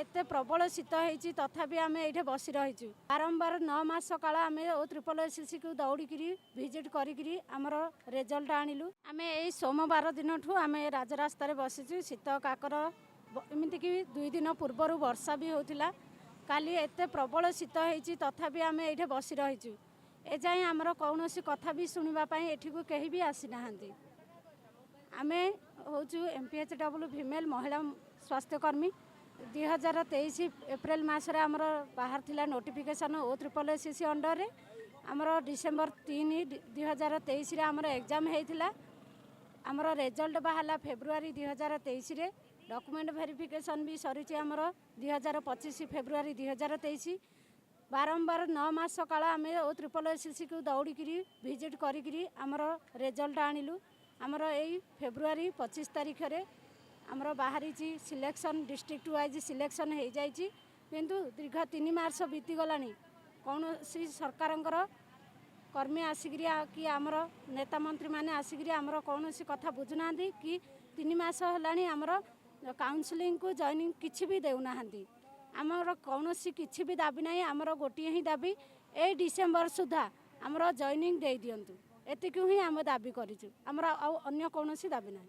एत प्रबल शीत होती तथापि आम ये बस रहीचु बारंबार 9 मास काल आम OSSSC को दौड़िकी भिजिट करी आमर रिजल्ट आणिलु। आम यही सोमवार दिन ठू आम राजरास्त बसीचु शीत काकर एमतीक 2 दिन पूर्वर वर्षा भी होता काली एत प्रबल शीत होती तथापि आम ये बस रहीचु एजाए आमर कौन कथा भी शुणापी एठी को कहीं भी आसीना आम हूँ MPHW फीमेल महिला स्वास्थ्यकर्मी 2023 एप्रिल मसरे आमर बाहर थिला नोटिफिकेशन OSSSC अंडर रे आमर डिसेम्बर 3 2023 आमर एग्जाम होता आमर रिजल्ट बाहला फेब्रुआरी 2023 रे डॉक्यूमेंट वेरिफिकेशन भी सरी आमर 2025 फेब्रुआरी 2023 बारंबार 9 मास काल आम OSSSC को दौड़िकी भिजिट करी आमर रिजल्ट आणिलु। आमर यही फेब्रुआरी 25 तारीख रे आमर बाहरी सिलेक्शन डिस्ट्रिक्ट वाइज सिलेक्शन हो जाए किंतु दीर्घ 3 मास बीतीगला कौन सरकार कर्मी आसिक कि आमर नेता मंत्री मैंने आसिक आमर कौन कथा बुझुना कि 3 मास है आमर काउंसलिंग को जॉइनिंग किसी भी देना आमर कौन किसी भी दाबी ना आमर गोटे ही दाबी ए डिसेम्बर सुधा आमर जॉइनिंग दे दिंतु एतिक ही आम दाबी करूँ आमर अन्य कौन दाबी ना।